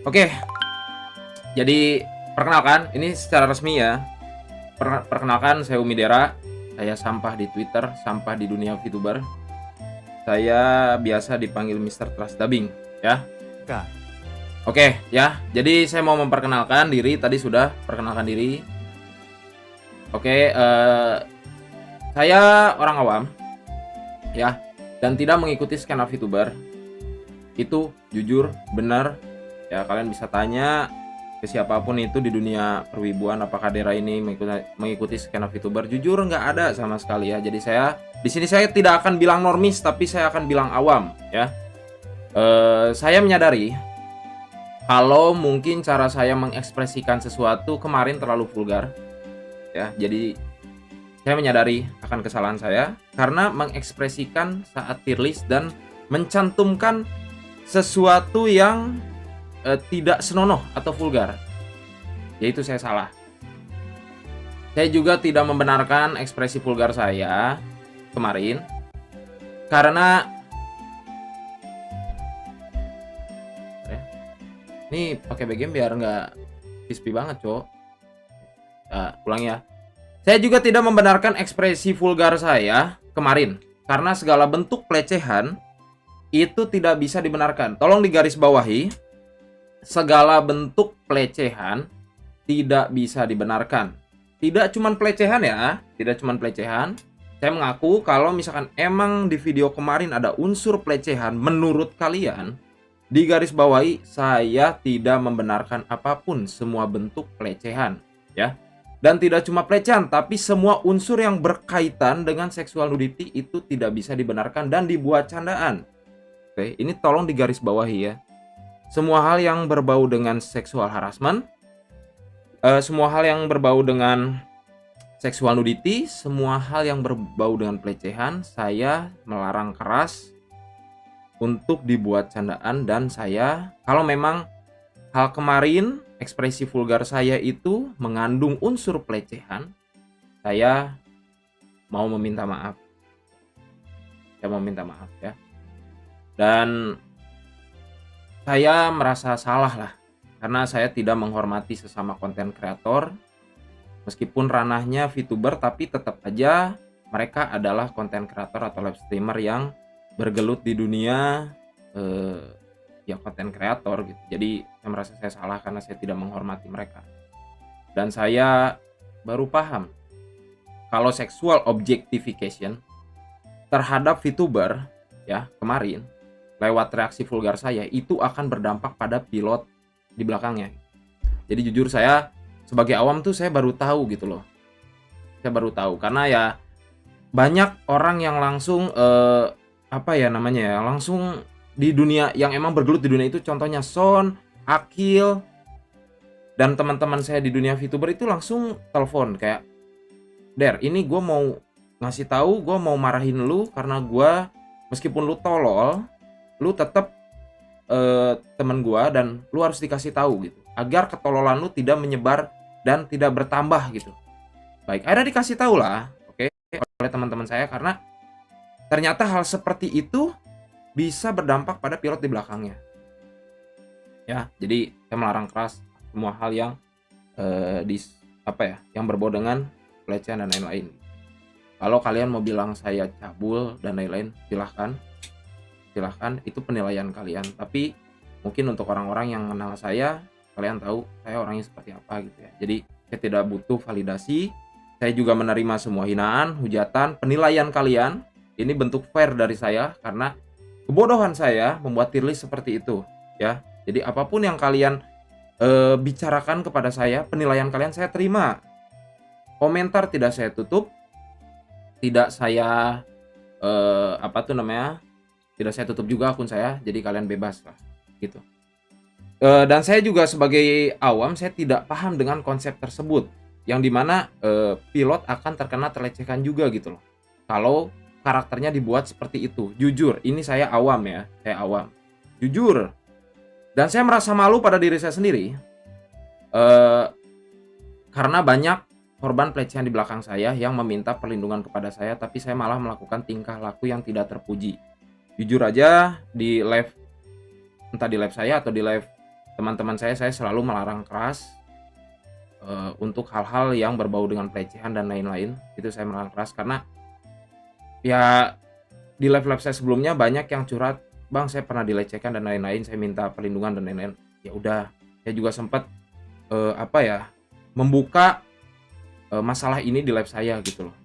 Oke, jadi perkenalkan, ini secara resmi ya. Perkenalkan, saya Umi Dera. Saya sampah di Twitter, sampah di dunia VTuber. Saya biasa dipanggil Mister Trust Dubbing, ya. Kak, Oke, ya. Jadi saya mau memperkenalkan diri. Tadi sudah perkenalkan diri. Oke, saya orang awam, ya, dan tidak mengikuti skena VTuber. Itu jujur, benar. Ya, kalian bisa tanya ke siapapun itu di dunia perwibuan, apakah Dera ini mengikuti skena VTuber. Jujur nggak ada sama sekali ya. Jadi di sini saya tidak akan bilang normis, tapi saya akan bilang awam ya. Saya menyadari kalau mungkin cara saya mengekspresikan sesuatu kemarin terlalu vulgar ya. Jadi saya menyadari akan kesalahan saya karena mengekspresikan saat tier list dan mencantumkan sesuatu yang tidak senonoh atau vulgar, yaitu saya salah. Saya juga tidak membenarkan ekspresi vulgar saya kemarin karena ini pakai BGM biar nggak crispy banget, cok. Ulang ya. Saya juga tidak membenarkan ekspresi vulgar saya kemarin karena segala bentuk pelecehan itu tidak bisa dibenarkan. Tolong digarisbawahi. Segala bentuk pelecehan tidak bisa dibenarkan. Tidak cuman pelecehan ya, tidak cuman pelecehan. Saya mengaku kalau misalkan emang di video kemarin ada unsur pelecehan menurut kalian, digarisbawahi saya tidak membenarkan apapun semua bentuk pelecehan, ya. Dan tidak cuma pelecehan, tapi semua unsur yang berkaitan dengan seksual nudity itu tidak bisa dibenarkan dan dibuat candaan. Oke, ini tolong digarisbawahi ya. Semua hal yang berbau dengan seksual harassment, semua hal yang berbau dengan seksual nudity, semua hal yang berbau dengan pelecehan, saya melarang keras untuk dibuat candaan. Dan saya, kalau memang hal kemarin, ekspresi vulgar saya itu mengandung unsur pelecehan, saya mau meminta maaf. Saya mau minta maaf ya. Dan saya merasa salah lah karena saya tidak menghormati sesama konten kreator. Meskipun ranahnya VTuber, tapi tetap aja mereka adalah konten kreator atau live streamer yang bergelut di dunia ya konten kreator gitu. Jadi saya merasa saya salah karena saya tidak menghormati mereka. Dan saya baru paham kalau sexual objectification terhadap VTuber ya kemarin lewat reaksi vulgar saya itu akan berdampak pada pilot di belakangnya. Jadi jujur saya sebagai awam tuh saya baru tahu gitu loh. Saya baru tahu karena ya banyak orang yang langsung apa ya namanya ya, langsung di dunia yang emang bergelut di dunia itu, contohnya Son, Akil, dan teman-teman saya di dunia VTuber itu langsung telepon kayak, "Der, ini gue mau ngasih tahu, gue mau marahin lu karena gue meskipun lu tolol, lu tetap temen gua dan lu harus dikasih tahu gitu agar ketololan lu tidak menyebar dan tidak bertambah gitu." Baik, akhirnya dikasih tahu lah, oke, oleh teman-teman saya karena ternyata hal seperti itu bisa berdampak pada pilot di belakangnya. Ya, jadi saya melarang keras semua hal yang yang berbau dengan pelecehan dan lain-lain. Kalau kalian mau bilang saya cabul dan lain-lain, silahkan, itu penilaian kalian. Tapi mungkin untuk orang-orang yang kenal saya, kalian tahu saya orangnya seperti apa gitu ya. Jadi saya tidak butuh validasi. Saya juga menerima semua hinaan, hujatan, penilaian kalian. Ini bentuk fair dari saya karena kebodohan saya membuat tier list seperti itu ya. Jadi apapun yang kalian bicarakan kepada saya, penilaian kalian saya terima. Komentar tidak saya tutup, tidak saya tidak saya tutup juga akun saya, jadi kalian bebas lah gitu. Dan saya juga sebagai awam, saya tidak paham dengan konsep tersebut, yang dimana pilot akan terkena terlecehkan juga gitu loh kalau karakternya dibuat seperti itu. Jujur, ini saya awam ya, saya awam, jujur. Dan saya merasa malu pada diri saya sendiri karena banyak korban pelecehan di belakang saya yang meminta perlindungan kepada saya, tapi saya malah melakukan tingkah laku yang tidak terpuji. Jujur aja, di live, entah di live saya atau di live teman-teman saya selalu melarang keras untuk hal-hal yang berbau dengan pelecehan dan lain-lain. Itu saya melarang keras karena ya di live-live saya sebelumnya banyak yang curhat, "Bang, saya pernah dilecehkan dan lain-lain, saya minta perlindungan dan lain-lain." Ya udah, saya juga sempat membuka masalah ini di live saya gitu loh.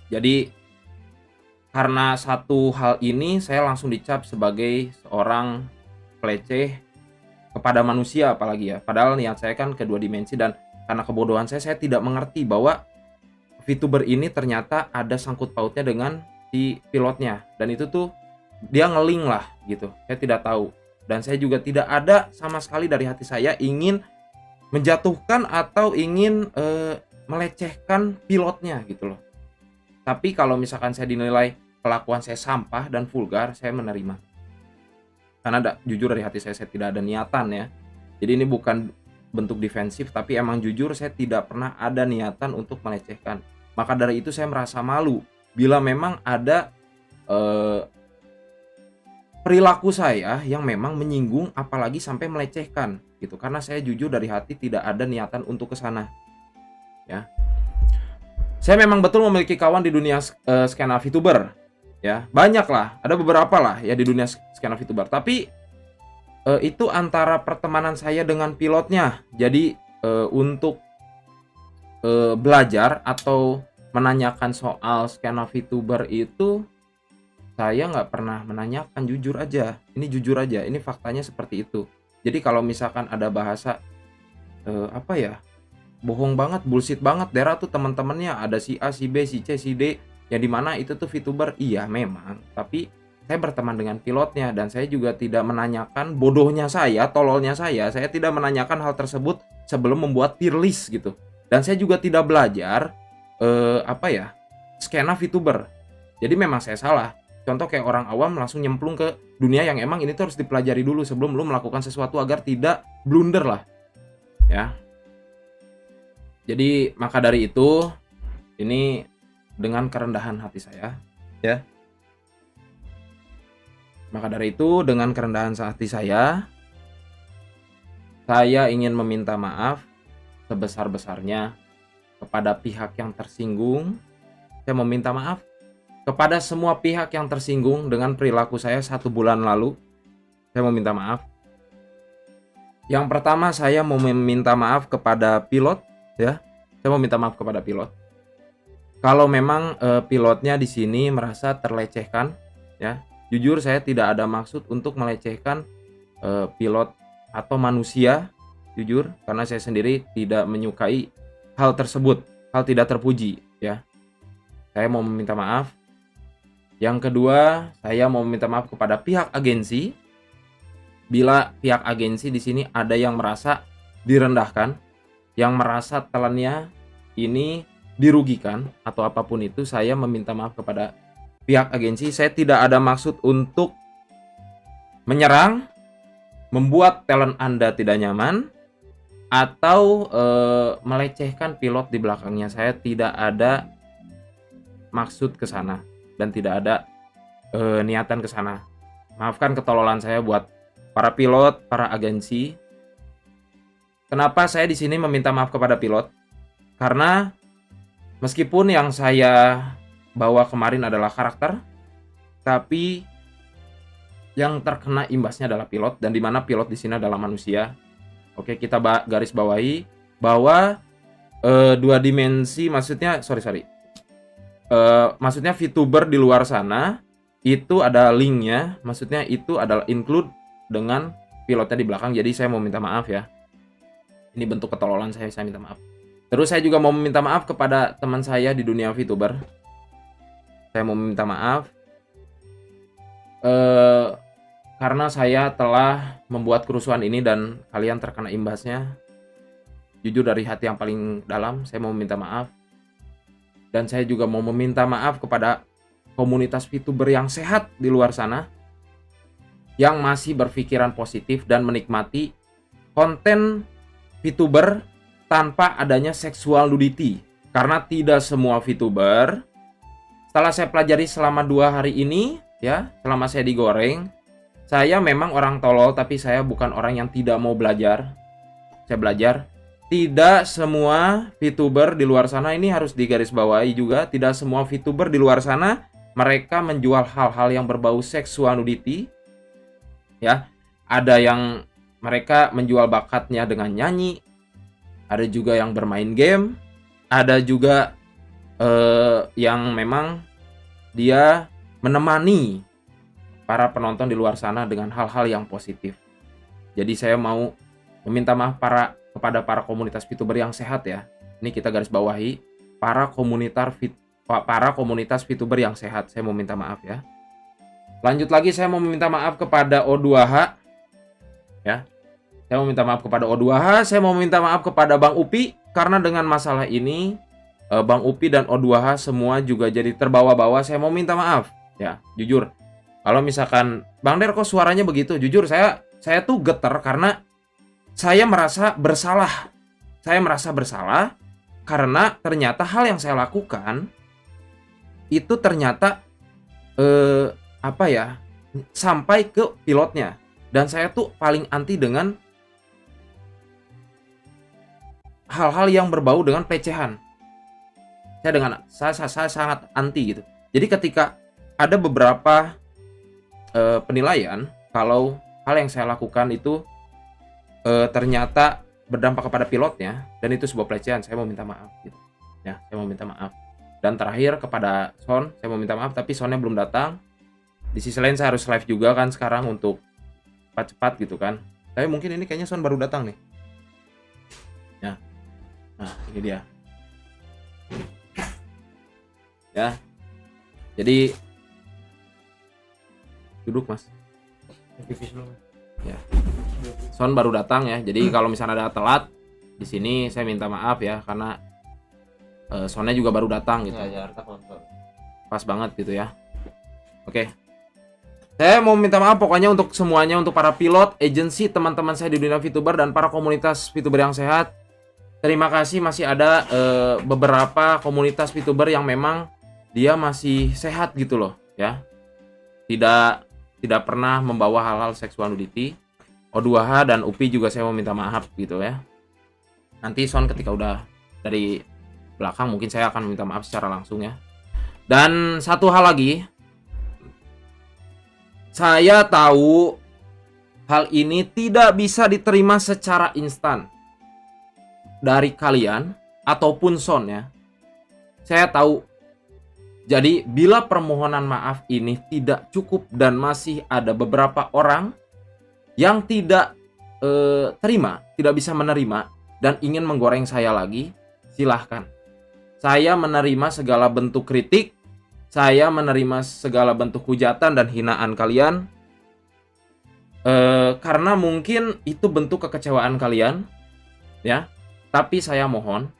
Jadi karena satu hal ini saya langsung dicap sebagai seorang peleceh kepada manusia apalagi ya. Padahal niat saya kan kedua dimensi dan karena kebodohan saya tidak mengerti bahwa VTuber ini ternyata ada sangkut pautnya dengan si pilotnya dan itu tuh dia ngeling lah gitu. Saya tidak tahu dan saya juga tidak ada sama sekali dari hati saya ingin menjatuhkan atau ingin melecehkan pilotnya gitu loh. Tapi kalau misalkan saya dinilai kelakuan saya sampah dan vulgar, saya menerima. Karena jujur dari hati saya tidak ada niatan ya. Jadi ini bukan bentuk defensif, tapi emang jujur saya tidak pernah ada niatan untuk melecehkan. Maka dari itu saya merasa malu bila memang ada perilaku saya yang memang menyinggung apalagi sampai melecehkan gitu. Karena saya jujur dari hati tidak ada niatan untuk ke sana. Ya. Saya memang betul memiliki kawan di dunia skena VTuber. Ya, banyak lah, ada beberapa lah ya di dunia skena VTuber. Tapi itu antara pertemanan saya dengan pilotnya. Jadi untuk belajar atau menanyakan soal skena VTuber itu saya nggak pernah menanyakan, jujur aja. Ini jujur aja, ini faktanya seperti itu. Jadi kalau misalkan ada bahasa bohong banget, bullshit banget, Dera tuh teman-temannya ada si A, si B, si C, si D, yang dimana itu tuh VTuber, iya memang. Tapi saya berteman dengan pilotnya dan saya juga tidak menanyakan bodohnya saya, tololnya saya tidak menanyakan hal tersebut sebelum membuat tier list gitu. Dan saya juga tidak belajar skena VTuber. Jadi memang saya salah. Contoh kayak orang awam langsung nyemplung ke dunia yang emang ini tuh harus dipelajari dulu sebelum lu melakukan sesuatu agar tidak blunder lah. Ya. Jadi maka dari itu ini dengan kerendahan hati saya, ya. Maka dari itu dengan kerendahan hati saya ingin meminta maaf sebesar-besarnya kepada pihak yang tersinggung. Saya meminta maaf kepada semua pihak yang tersinggung dengan perilaku saya 1 bulan lalu. Saya meminta maaf. Yang pertama saya mau meminta maaf kepada pilot, ya. Saya mau minta maaf kepada pilot. Kalau memang pilotnya di sini merasa terlecehkan, ya, jujur saya tidak ada maksud untuk melecehkan pilot atau manusia, jujur, karena saya sendiri tidak menyukai hal tersebut, hal tidak terpuji, ya. Saya mau meminta maaf. Yang kedua, saya mau meminta maaf kepada pihak agensi. Bila pihak agensi di sini ada yang merasa direndahkan, yang merasa telannya ini dirugikan atau apapun itu, saya meminta maaf kepada pihak agensi. Saya tidak ada maksud untuk menyerang, membuat talent Anda tidak nyaman, atau melecehkan pilot di belakangnya. Saya tidak ada maksud ke sana dan tidak ada niatan ke sana. Maafkan ketololan saya buat para pilot, para agensi. Kenapa saya di sini meminta maaf kepada pilot? Karena meskipun yang saya bawa kemarin adalah karakter, tapi yang terkena imbasnya adalah pilot, dan dimana pilot di sini adalah manusia. Oke, kita garis bawahi bahwa dua dimensi, maksudnya maksudnya VTuber di luar sana itu ada linknya, maksudnya itu adalah include dengan pilotnya di belakang. Jadi saya mau minta maaf ya. Ini bentuk ketololan saya minta maaf. Terus saya juga mau meminta maaf kepada teman saya di dunia VTuber. Saya mau meminta maaf karena saya telah membuat kerusuhan ini dan kalian terkena imbasnya. Jujur dari hati yang paling dalam, saya mau meminta maaf. Dan saya juga mau meminta maaf kepada komunitas VTuber yang sehat di luar sana, yang masih berpikiran positif dan menikmati konten VTuber tanpa adanya sexual nudity. Karena tidak semua VTuber, setelah saya pelajari selama 2 hari ini, ya, selama saya digoreng, Saya memang orang tolol, tapi saya bukan orang yang tidak mau belajar. Saya belajar. Tidak semua VTuber di luar sana, ini harus digarisbawahi juga, tidak semua VTuber di luar sana mereka menjual hal-hal yang berbau seksual nudity. Ya, ada yang mereka menjual bakatnya dengan nyanyi, ada juga yang bermain game, ada juga yang memang dia menemani para penonton di luar sana dengan hal-hal yang positif. Jadi saya mau meminta maaf kepada para komunitas VTuber yang sehat ya. Ini kita garis bawahi, para komunitas VTuber yang sehat. Saya mau minta maaf ya. Lanjut lagi, saya mau meminta maaf kepada O2H ya. Saya mau minta maaf kepada O2H, saya mau minta maaf kepada Bang Upi karena dengan masalah ini Bang Upi dan O2H semua juga jadi terbawa-bawa. Saya mau minta maaf ya, jujur. Kalau misalkan Bang Der kok suaranya begitu, jujur saya tuh getar karena saya merasa bersalah. Saya merasa bersalah karena ternyata hal yang saya lakukan itu ternyata sampai ke pilotnya. Dan saya tuh paling anti dengan hal-hal yang berbau dengan pelecehan. Saya sangat anti gitu. Jadi ketika ada beberapa penilaian kalau hal yang saya lakukan itu ternyata berdampak kepada pilotnya dan itu sebuah pelecehan, saya mau minta maaf gitu. Ya, saya mau minta maaf. Dan terakhir kepada Son, saya mau minta maaf tapi Sonnya belum datang. Di sisi lain saya harus live juga kan sekarang untuk cepat-cepat gitu kan. Tapi mungkin ini kayaknya Son baru datang nih. Ya. Nah, ini dia. Ya. Jadi duduk Mas. Ya. Son baru datang ya. Jadi kalau misalnya ada telat di sini saya minta maaf ya karena Sonnya juga baru datang gitu. Ya, pas banget gitu ya. Oke. Saya mau minta maaf pokoknya untuk semuanya, untuk para pilot, agensi, teman-teman saya di dunia VTuber dan para komunitas VTuber yang sehat. Terima kasih masih ada beberapa komunitas VTuber yang memang dia masih sehat gitu loh ya. Tidak pernah membawa hal-hal seksual nudity. O2H dan Upi juga saya mau minta maaf gitu ya. Nanti Son ketika udah dari belakang mungkin saya akan minta maaf secara langsung ya. Dan satu hal lagi, saya tahu hal ini tidak bisa diterima secara instan dari kalian ataupun Son ya. Saya tahu. Jadi bila permohonan maaf ini tidak cukup dan masih ada beberapa orang yang tidak terima, tidak bisa menerima dan ingin menggoreng saya lagi, silahkan. Saya menerima segala bentuk kritik, saya menerima segala bentuk hujatan dan hinaan kalian, karena mungkin itu bentuk kekecewaan kalian, ya. Tapi saya mohon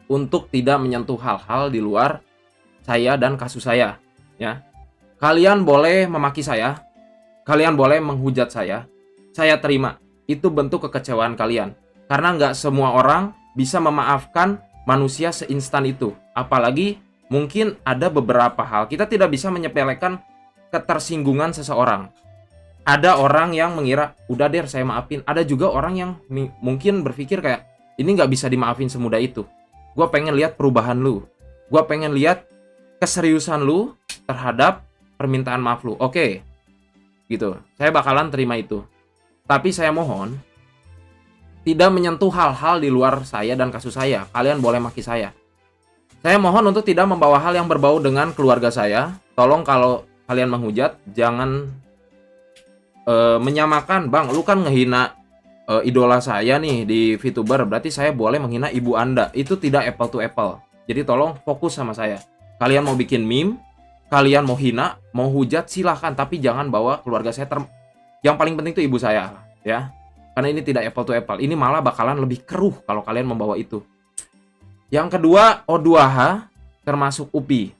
untuk tidak menyentuh hal-hal di luar saya dan kasus saya, ya. Kalian boleh memaki saya, kalian boleh menghujat saya terima. Itu bentuk kekecewaan kalian. Karena nggak semua orang bisa memaafkan manusia seinstan itu. Apalagi mungkin ada beberapa hal. Kita tidak bisa menyepelekan ketersinggungan seseorang. Ada orang yang mengira, udah deh saya maafin. Ada juga orang yang mungkin berpikir kayak, ini nggak bisa dimaafin semudah itu. Gue pengen lihat perubahan lu. Gue pengen lihat keseriusan lu terhadap permintaan maaf lu. Oke. Gitu. Saya bakalan terima itu. Tapi saya mohon tidak menyentuh hal-hal di luar saya dan kasus saya. Kalian boleh maki saya. Saya mohon untuk tidak membawa hal yang berbau dengan keluarga saya. Tolong kalau kalian menghujat jangan menyamakan, Bang, lu kan ngehina idola saya nih di VTuber, berarti saya boleh menghina ibu Anda. Itu tidak apple to apple. Jadi tolong fokus sama saya. Kalian mau bikin meme, kalian mau hina, mau hujat, silahkan. Tapi jangan bawa keluarga saya. Yang paling penting itu ibu saya, ya. Karena ini tidak apple to apple. Ini malah bakalan lebih keruh kalau kalian membawa itu. Yang kedua, O2H termasuk Upi.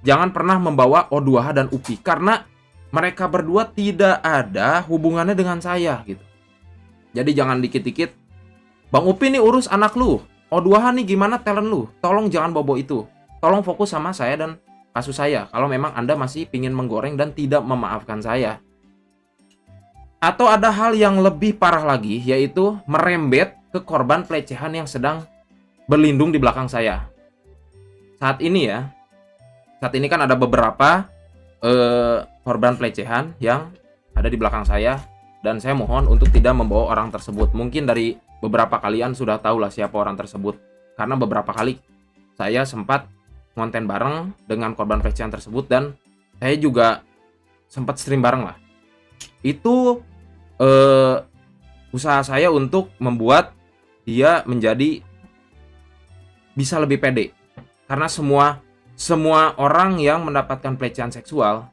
Jangan pernah membawa O2H dan Upi. Karena mereka berdua tidak ada hubungannya dengan saya, gitu. Jadi jangan dikit-dikit, Bang Upi nih urus anak lu. O2H nih gimana talent lu. Tolong jangan bawa itu. Tolong fokus sama saya dan kasus saya. Kalau memang Anda masih ingin menggoreng dan tidak memaafkan saya. Atau ada hal yang lebih parah lagi, yaitu merembet ke korban pelecehan yang sedang berlindung di belakang saya. Saat ini kan ada beberapa korban pelecehan yang ada di belakang saya, dan saya mohon untuk tidak membawa orang tersebut. Mungkin dari beberapa kalian sudah tahu lah siapa orang tersebut, karena beberapa kali saya sempat konten bareng dengan korban pelecehan tersebut, dan saya juga sempat stream bareng lah. Itu usaha saya untuk membuat dia menjadi bisa lebih pede, karena semua orang yang mendapatkan pelecehan seksual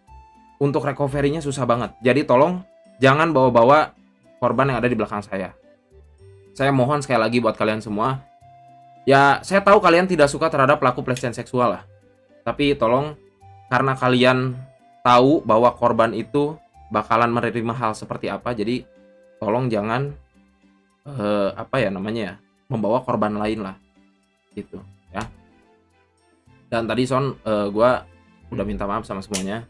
untuk recovery-nya susah banget. Jadi tolong jangan bawa-bawa korban yang ada di belakang saya. Saya mohon sekali lagi buat kalian semua, ya saya tahu kalian tidak suka terhadap pelaku pelecehan seksual lah, tapi tolong, karena kalian tahu bahwa korban itu bakalan menerima hal seperti apa, jadi tolong jangan membawa korban lain lah, gitu ya. Dan tadi Son, gue udah minta maaf sama semuanya.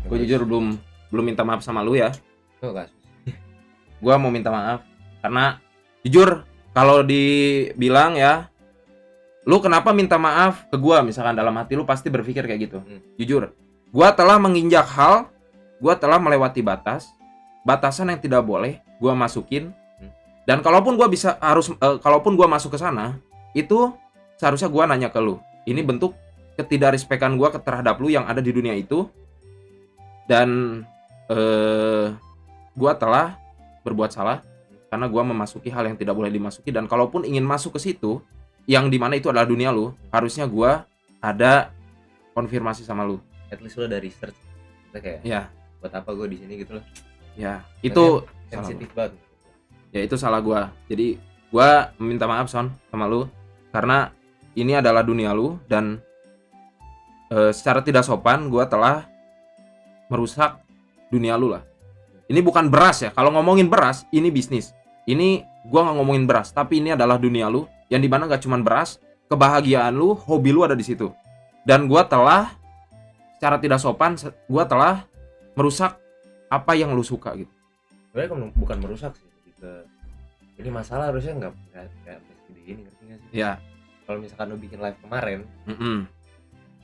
Gue jujur belum minta maaf sama lu ya. Gue mau minta maaf karena jujur kalau dibilang ya, lu kenapa minta maaf ke gue, misalkan dalam hati lu pasti berpikir kayak gitu. Jujur, gue telah menginjak hal, gue telah melewati batasan yang tidak boleh gue masukin. Dan kalaupun gue kalaupun gue masuk ke sana, itu seharusnya gue nanya ke lu. Ini bentuk ketidakrespekan gue terhadap lu yang ada di dunia itu. Dan gue telah berbuat salah karena gue memasuki hal yang tidak boleh dimasuki. Dan kalaupun ingin masuk ke situ, yang dimana itu adalah dunia lu, harusnya gue ada konfirmasi sama lu. At least lu ada research, kayak ya, buat apa gue di sini gitu loh. Ya, itu sensitif banget. Ya itu salah gue. Jadi gue meminta maaf Son sama lu, karena ini adalah dunia lu, dan secara tidak sopan gue telah merusak dunia lu lah. Ini bukan beras ya, kalau ngomongin beras ini bisnis. Ini gue nggak ngomongin beras, tapi ini adalah dunia lu, yang dimana gak cuma beras, kebahagiaan lu, hobi lu ada di situ. Dan gue telah secara tidak sopan, gue telah merusak apa yang lu suka gitu. Sebenarnya bukan merusak sih, ini masalah harusnya nggak mesti begini, ngerti nggak sih? Ya. Kalau misalkan lu bikin live kemarin,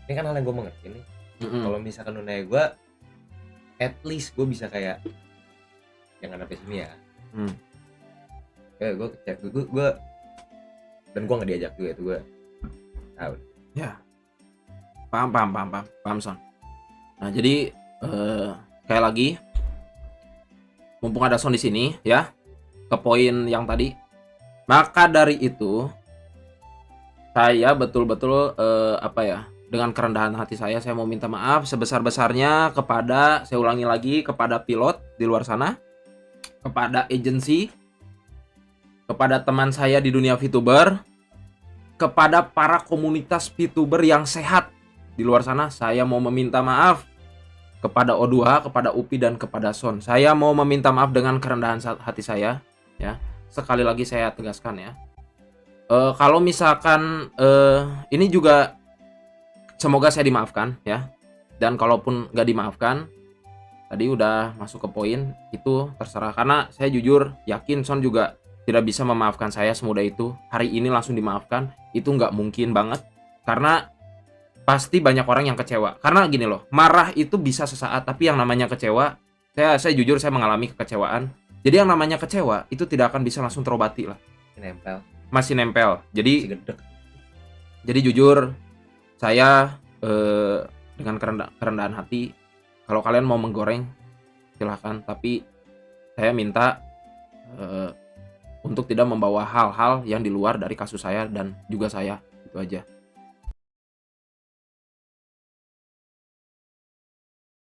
ini kan hal yang gue mengerti nih. Kalau misalkan lu nanya gue, at least gue bisa kayak jangan sampai sini ya. Gue kecek, gue dan gue nggak diajak juga itu, gue tahu. Ya. Paham Son. Nah jadi sekali lagi, mumpung ada Son di sini ya, ke poin yang tadi. Maka dari itu saya betul-betul dengan kerendahan hati saya mau minta maaf sebesar-besarnya kepada, saya ulangi lagi, kepada pilot di luar sana, kepada agensi, kepada teman saya di dunia VTuber, kepada para komunitas VTuber yang sehat di luar sana. Saya mau meminta maaf kepada O2, kepada Upi, dan kepada Son. Saya mau meminta maaf dengan kerendahan hati saya ya. Sekali lagi saya tegaskan ya, kalau misalkan ini juga semoga saya dimaafkan ya. Dan kalaupun gak dimaafkan, tadi udah masuk ke poin, itu terserah. Karena saya jujur yakin Son juga tidak bisa memaafkan saya semudah itu. Hari ini langsung dimaafkan, itu gak mungkin banget. Karena pasti banyak orang yang kecewa. Karena gini loh, marah itu bisa sesaat, tapi yang namanya kecewa, saya jujur saya mengalami kekecewaan. Jadi yang namanya kecewa itu tidak akan bisa langsung terobati lah. Masih nempel. Jadi jujur saya dengan kerendahan hati, kalau kalian mau menggoreng silahkan, tapi saya minta untuk tidak membawa hal-hal yang di luar dari kasus saya dan juga saya, itu aja.